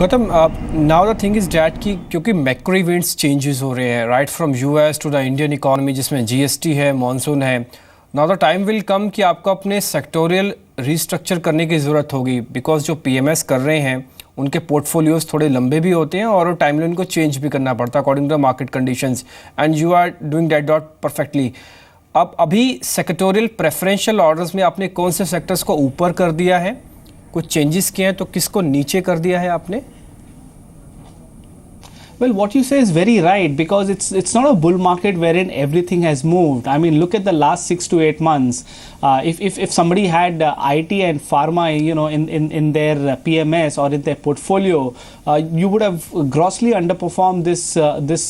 Gautam, now the thing is that कि क्योंकि macro events changes हो रहे हैं right from US to the Indian economy, जिसमें जीएसटी है, मॉनसून है। Now the time will come कि आपको अपने सेक्टोरियल रीस्ट्रक्चर करने की ज़रूरत होगी, बिकॉज जो पीएमएस कर रहे हैं उनके पोर्टफोलियोज थोड़े लंबे भी होते हैं और टाइमलाइन को चेंज भी करना पड़ता है according to the market conditions, and you are doing that dot perfectly. अब अभी सेक्टोरियल प्रेफरेंशियल ऑर्डर्स में आपने कौन से सेक्टर्स को ऊपर कर दिया है, कुछ चेंजेस किए हैं, तो किसको नीचे कर दिया है आपने? Well, what you say is very right, because it's not a bull market wherein everything has moved. I mean, look at the last 6 to 8 months. If somebody had IT and pharma, in their PMS or in their portfolio, you would have grossly underperformed this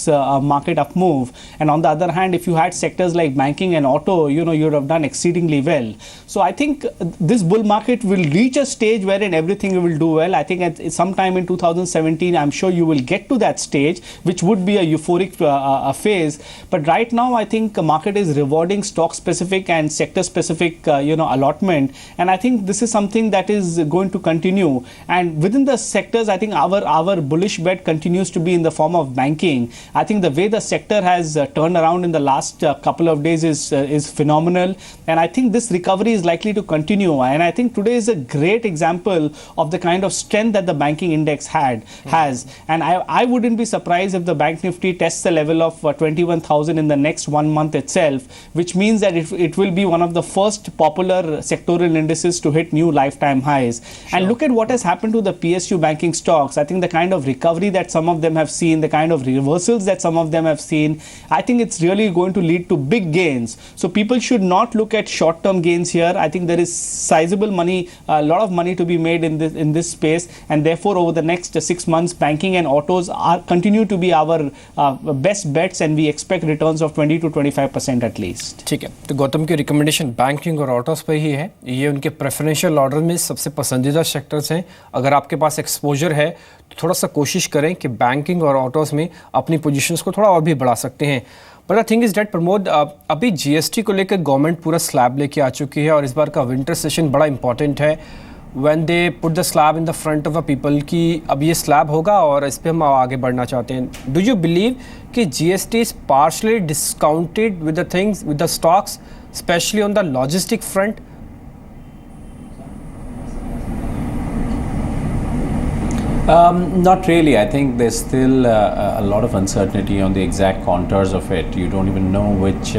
market up move. And on the other hand, if you had sectors like banking and auto, you would have done exceedingly well. So I think this bull market will reach a stage wherein everything will do well. I think at sometime in 2017, I'm sure you will get to that stage, which would be a euphoric phase. But right now, I think the market is rewarding stock specific and sector specific allotment, and I think this is something that is going to continue. And within the sectors, I think our bullish bet continues to be in the form of banking. I think the way the sector has turned around in the last couple of days is phenomenal, and I think this recovery is likely to continue. And I think today is a great example of the kind of strength that the banking index has. And I wouldn't be surprised if the Bank Nifty tests the level of 21,000 in the next 1 month itself, which means that it will be one of the first popular sectoral indices to hit new lifetime highs. Sure. And look at what has happened to the PSU banking stocks. I think the kind of recovery that some of them have seen, the kind of reversals that some of them have seen, I think it's really going to lead to big gains. So people should not look at short-term gains here. I think there is sizable money, a lot of money to be made in this space, and therefore over the next 6 months, banking and autos continue to be our best bets, and we expect returns of 20 to 25% at least. ठीक है, तो गौतम की recommendation banking और autos पे ही है। ये उनके preferential order में सबसे पसंदीदा सेक्टर्स हैं। अगर आपके पास एक्सपोजर है तो थोड़ा सा कोशिश करें कि बैंकिंग और ऑटोस में अपनी पोजीशंस को थोड़ा और भी बढ़ा सकते हैं। But the thing is that Pramod, अभी जीएसटी को लेकर गवर्नमेंट पूरा स्लैब लेके आ चुकी है और इस बार का विंटर सेशन बड़ा इंपॉर्टेंट है। when they put the slab in the front of the people कि अब ये स्लैब होगा और इस पर हम आगे बढ़ना चाहते हैं। Do you believe कि GST is partially discounted with the things, with the stocks, especially on the logistic front? Not really. I think there's still a lot of uncertainty on the exact contours of it. You don't even know which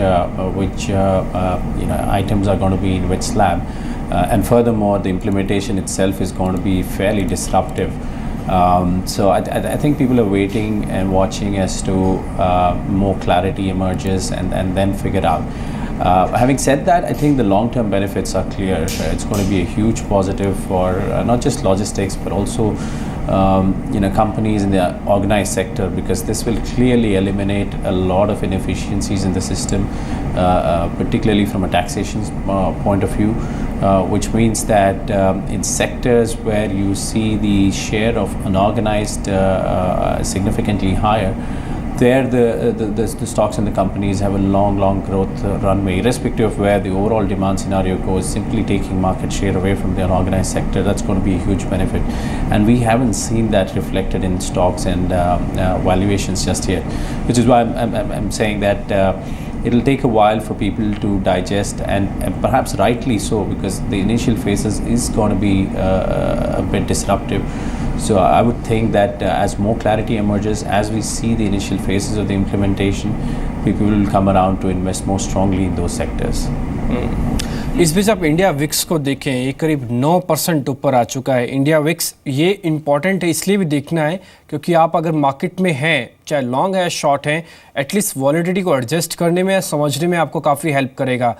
items are going to be in which slab. And furthermore, the implementation itself is going to be fairly disruptive. So I think people are waiting and watching as to more clarity emerges and then figure out. Having said that, I think the long-term benefits are clear. It's going to be a huge positive for not just logistics but also companies in the organized sector, because this will clearly eliminate a lot of inefficiencies in the system, particularly from a taxation point of view, which means that in sectors where you see the share of unorganized significantly higher, there the stocks and the companies have a long growth runway, irrespective of where the overall demand scenario goes. Simply taking market share away from the unorganized sector, that's going to be a huge benefit, and we haven't seen that reflected in stocks and valuations just yet, which is why I'm saying that it'll take a while for people to digest, and perhaps rightly so, because the initial phases is going to be a bit disruptive. So I would think that as more clarity emerges, as we see the initial phases of the implementation, people will come around to invest more strongly in those sectors. इस बीच आप India VIX को देखें, ये करीब 9% ऊपर आ चुका है। India VIX ये इम्पॉर्टेंट है इसलिए भी देखना है क्योंकि आप अगर मार्केट में हैं, चाहे लॉन्ग है शॉर्ट है, एटलीस्ट वॉलेटिलिटी को एडजस्ट करने में, समझने में आपको काफ़ी हेल्प करेगा।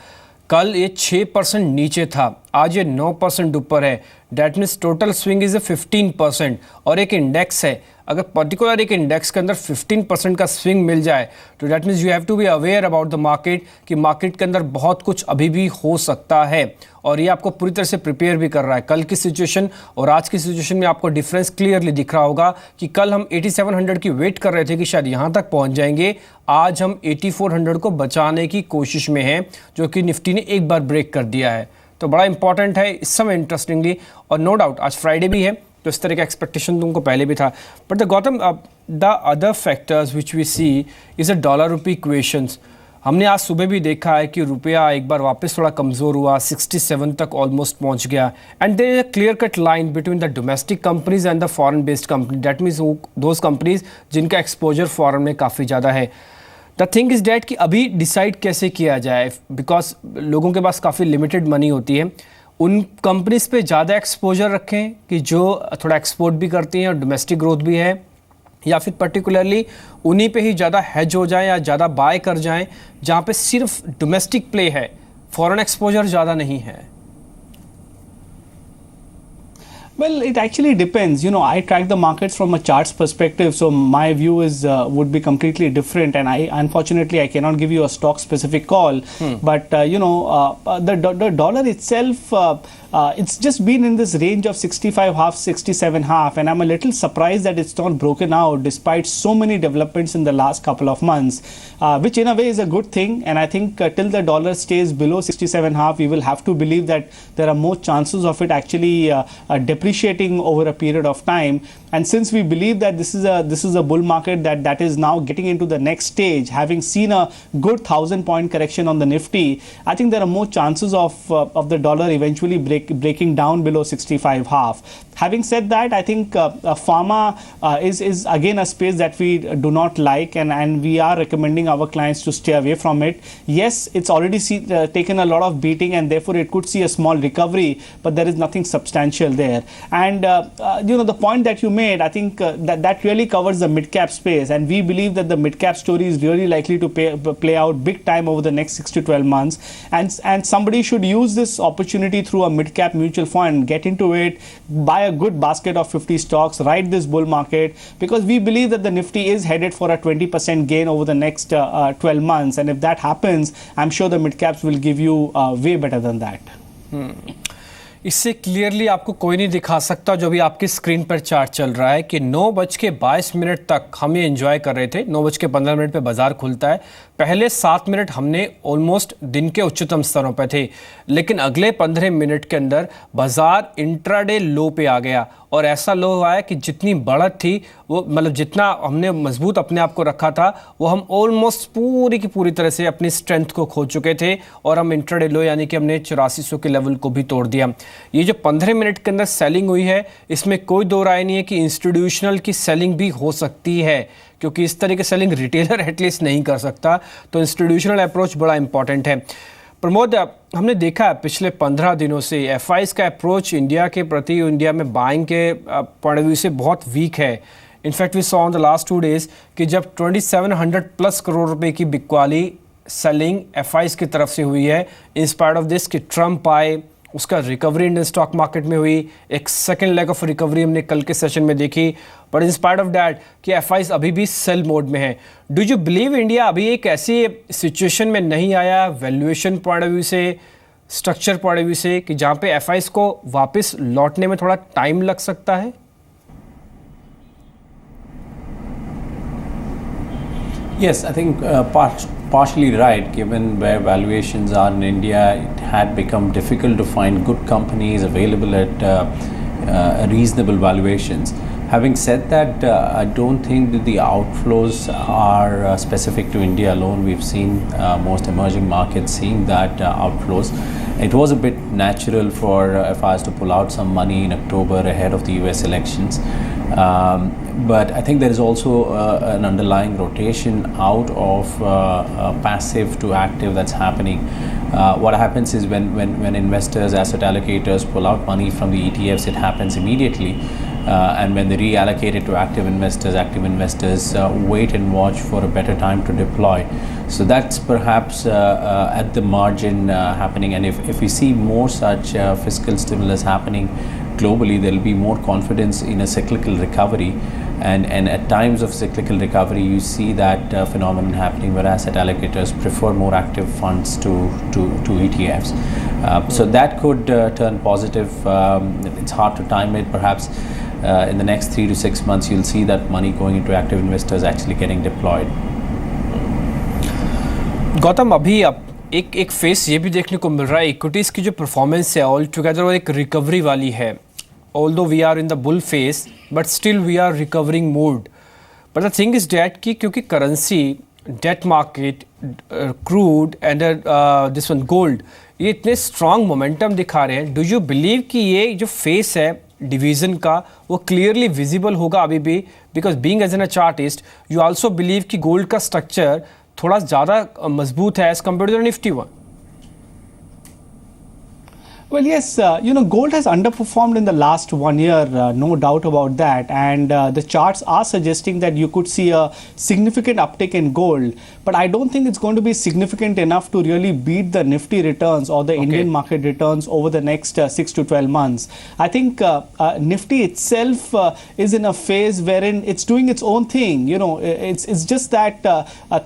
कल ये 6% नीचे था, आज ये 9% ऊपर है। That means total swing is 15%। और एक इंडेक्स है, अगर पर्टिकुलर एक इंडेक्स के अंदर 15% का स्विंग मिल जाए तो that means you have to be aware about the market कि मार्केट के अंदर बहुत कुछ अभी भी हो सकता है, और ये आपको पूरी तरह से प्रिपेयर भी कर रहा है। कल की सिचुएशन और आज की सिचुएशन में आपको डिफरेंस क्लियरली दिख रहा होगा कि कल हम 8700 की वेट कर रहे थे कि शायद यहाँ तक पहुँच जाएंगे, आज हम 8400 को बचाने की कोशिश में हैं, जो कि निफ्टी ने एक बार ब्रेक कर दिया है। तो बड़ा इंपॉर्टेंट है इस समय इंटरेस्टिंगली, और नो डाउट आज फ्राइडे भी है, तो इस तरह का एक्सपेक्टेशन तुमको पहले भी था. But the Gautam, the other factors which we see is a dollar rupee equations. हमने आज सुबह भी देखा है कि रुपया एक बार वापस थोड़ा कमज़ोर हुआ, 67 तक ऑलमोस्ट पहुंच गया. And there is a clear cut line between the domestic companies and the foreign based company. That means those companies जिनका एक्सपोजर फॉरेन में काफ़ी ज़्यादा है. द थिंग इज़ डैट कि अभी डिसाइड कैसे किया जाए, बिकॉज लोगों के पास काफ़ी लिमिटेड मनी होती है. उन कंपनीज पे ज़्यादा एक्सपोजर रखें कि जो थोड़ा एक्सपोर्ट भी करती हैं और डोमेस्टिक ग्रोथ भी है, या फिर पर्टिकुलरली उन्हीं पे ही ज़्यादा हेज हो जाए या ज़्यादा बाय कर जाएं जहाँ पे सिर्फ डोमेस्टिक प्ले है, फॉरेन एक्सपोजर ज़्यादा नहीं है. Well, it actually depends. You know, I track the markets from a charts perspective, so my view is would be completely different. And unfortunately, I cannot give you a stock specific call. But the dollar itself, it's just been in this range of 65 half, 67 half, and I'm a little surprised that it's not broken out despite so many developments in the last couple of months, which in a way is a good thing. And I think till the dollar stays below 67 half, we will have to believe that there are more chances of it actually depreciating over a period of time. And since we believe that this is a bull market that is now getting into the next stage, having seen a good 1,000-point correction on the Nifty, I think there are more chances of the dollar eventually breaking down below 65 half. Having said that, I think pharma is again a space that we do not like, and we are recommending our clients to stay away from it. Yes, it's already taken a lot of beating, and therefore it could see a small recovery, but there is nothing substantial there. And the point that you made, I think that really covers the mid-cap space, and we believe that the mid-cap story is really likely to play out big time over the next 6 to 12 months, and somebody should use this opportunity through a mid-cap mutual fund, get into it, buy a good basket of 50 stocks, ride this bull market, because we believe that the Nifty is headed for a 20% gain over the next 12 months, and if that happens, I'm sure the mid-caps will give you way better than that. इससे clearly आपको कोई नहीं दिखा सकता जो भी आपकी screen पर चार्ट चल रहा है कि 9:22 तक हम ये एंजॉय कर रहे थे. 9:15 पे बाजार खुलता है. पहले 7 मिनट हमने ऑलमोस्ट दिन के उच्चतम स्तरों पर थे, लेकिन अगले 15 मिनट के अंदर बाजार इंट्राडे लो पे आ गया, और ऐसा लो हुआ है कि जितनी बढ़त थी वो, मतलब जितना हमने मजबूत अपने आप को रखा था, वो हम ऑलमोस्ट पूरी की पूरी तरह से अपनी स्ट्रेंथ को खो चुके थे, और हम इंट्राडे लो यानी कि हमने 8400 के लेवल को भी तोड़ दिया. ये जो 15 मिनट के अंदर सेलिंग हुई है, इसमें कोई दो राय नहीं है कि इंस्टीट्यूशनल की सेलिंग भी हो सकती है, क्योंकि इस तरह की सेलिंग रिटेलर एटलीस्ट नहीं कर सकता. तो इंस्टीट्यूशनल अप्रोच बड़ा इंपॉर्टेंट है. प्रमोद, हमने देखा है पिछले 15 दिनों से एफआईज का अप्रोच इंडिया के प्रति, इंडिया में बाइंग के पॉइंट ऑफ व्यू से बहुत वीक है. In fact we saw on the last 2 days कि जब 2700 प्लस करोड़ रुपए की बिकवाली सेलिंग एफआईज की तरफ से हुई है, इंस्पायर्ड ऑफ दिस कि ट्रम्प आए, उसका रिकवरी इंडियन स्टॉक मार्केट में हुई. एक सेकेंड लेग ऑफ रिकवरी हमने कल के सेशन में देखी, बट इंस्पायर्ड ऑफ दैट कि एफआईज अभी भी सेल मोड में है. डू यू बिलीव इंडिया अभी एक ऐसी सिचुएशन में नहीं आया, वैल्यूएशन पॉइंट ऑफ व्यू से, स्ट्रक्चर पॉइंट ऑफ व्यू से, कि जहाँ पे एफआईज को वापस लौटने में थोड़ा टाइम लग सकता है? Yes, I think partially right, given where valuations are in India. It had become difficult to find good companies available at reasonable valuations. Having said that, I don't think that the outflows are specific to India alone. We've seen most emerging markets seeing that outflows. It was a bit natural for FIs to pull out some money in October ahead of the US elections. But I think there is also an underlying rotation out of passive to active that's happening. What happens is when investors, asset allocators pull out money from the ETFs, it happens immediately. And when they reallocate it to active investors wait and watch for a better time to deploy. So that's perhaps at the margin happening. And if we see more such fiscal stimulus happening globally, there will be more confidence in a cyclical recovery. And at times of cyclical recovery, you see that phenomenon happening where asset allocators prefer more active funds to ETFs. So that could turn positive. It's hard to time it. Perhaps in the next 3 to 6 months, you'll see that money going into active investors actually getting deployed. Gautam, अभी अब एक face ये भी देखने को मिल रहा है, equities की जो परफॉर्मेंस है ऑल टुगेदर वो एक रिकवरी वाली है. although we are in the bull phase, but still we are recovering mode. But the thing is that कि क्योंकि currency, debt market, crude and this one gold, ये इतने strong momentum दिखा रहे हैं. Do you believe कि ये जो phase है डिवीज़न का वो क्लियरली विजिबल होगा अभी भी? Because being as an chartist you also believe कि गोल्ड का स्ट्रक्चर थोड़ा ज़्यादा मजबूत है as compare to the Nifty one. Well, yes, gold has underperformed in the last 1 year, no doubt about that. And the charts are suggesting that you could see a significant uptick in gold. But I don't think it's going to be significant enough to really beat the Nifty returns or the Indian market returns over the next 6 to 12 months. I think Nifty itself is in a phase wherein it's doing its own thing. It's just that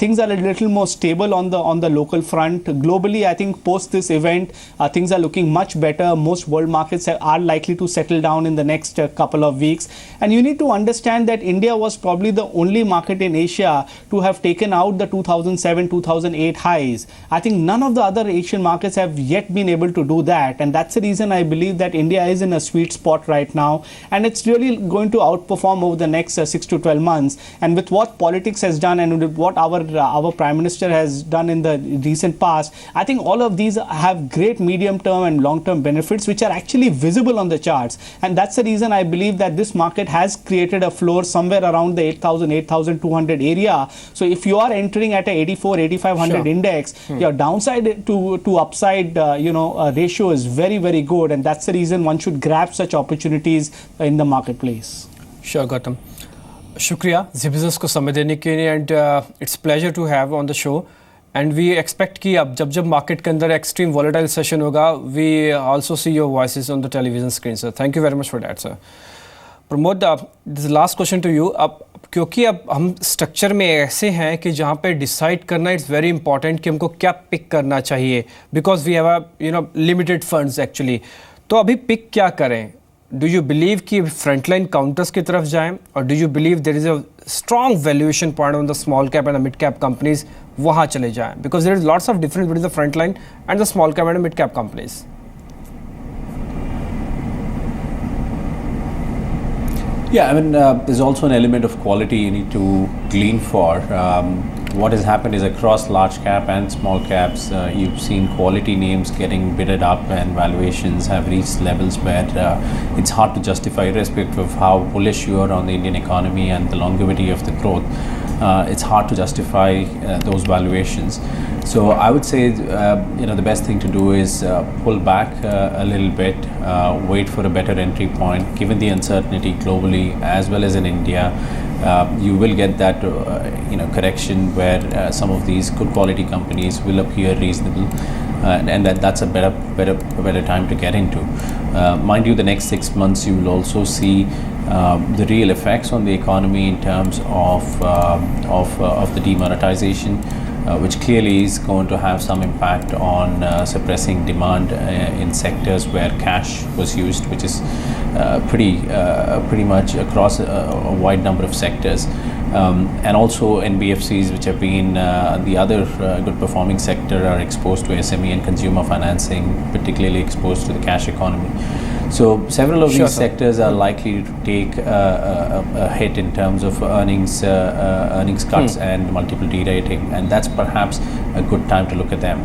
things are a little more stable on the local front. Globally, I think post this event, things are looking much better. Most world markets are likely to settle down in the next couple of weeks, and you need to understand that India was probably the only market in Asia to have taken out the 2007-2008 highs. I think none of the other Asian markets have yet been able to do that, and that's the reason I believe that India is in a sweet spot right now, and it's really going to outperform over the next 6 to 12 months. And with what politics has done and with what our Prime Minister has done in the recent past, I think all of these have great medium term and long term benefits which are actually visible on the charts, and that's the reason I believe that this market has created a floor somewhere around the 8,200 area. So if you are entering at a 84-8500 index, your downside to upside ratio is very, very good, and that's the reason one should grab such opportunities in the marketplace. Sure, Gautam. शुक्रिया जी business को समय देने के लिए, and it's pleasure to have on the show. And we expect कि अब जब market के अंदर एक्सट्रीम वॉलेटाइल सेशन होगा, we also see your voices on the television screen. Sir, thank you very much for that. Sir Pramod, this last question to you. अब क्योंकि अब हम स्ट्रक्चर में ऐसे हैं कि जहाँ पे डिसाइड करना इट्स वेरी इंपॉर्टेंट कि हमको क्या पिक करना चाहिए, because we have limited funds actually. तो अभी पिक क्या करें? डू यू बिलीव कि फ्रंटलाइन काउंटर्स की तरफ जाएं, और do you believe there is a strong valuation point on the small cap and the mid cap companies, वहाँ चले जाएं? Because there is lots of difference between the front line and the small cap and mid cap companies. Yeah, I mean, there's also an element of quality you need to glean for. What has happened is across large cap and small caps, you've seen quality names getting bidded up, and valuations have reached levels where it's hard to justify, irrespective of how bullish you are on the Indian economy and the longevity of the growth. It's hard to justify those valuations. So I would say, the best thing to do is pull back a little bit, wait for a better entry point. Given the uncertainty globally as well as in India, you will get that correction where some of these good quality companies will appear reasonable, and that's a better time to get into. Mind you, the next 6 months you will also see the real effects on the economy in terms of the demonetization, which clearly is going to have some impact on suppressing demand in sectors where cash was used, which is pretty much across a wide number of sectors. And also NBFCs, which have been the other good performing sector, are exposed to SME and consumer financing, particularly exposed to the cash economy. So several of these sectors are likely to take a hit in terms of earnings cuts and multiple derating, and that's perhaps a good time to look at them.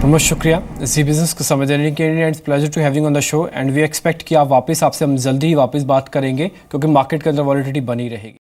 बहुत शुक्रिया जी business को समय देने के लिए. It's pleasure to having on the show, and we expect कि आप वापस आपसे हम जल्दी ही वापस बात करेंगे, क्योंकि मार्केट के अंदर वॉलिटिलिटी बनी रहेगी.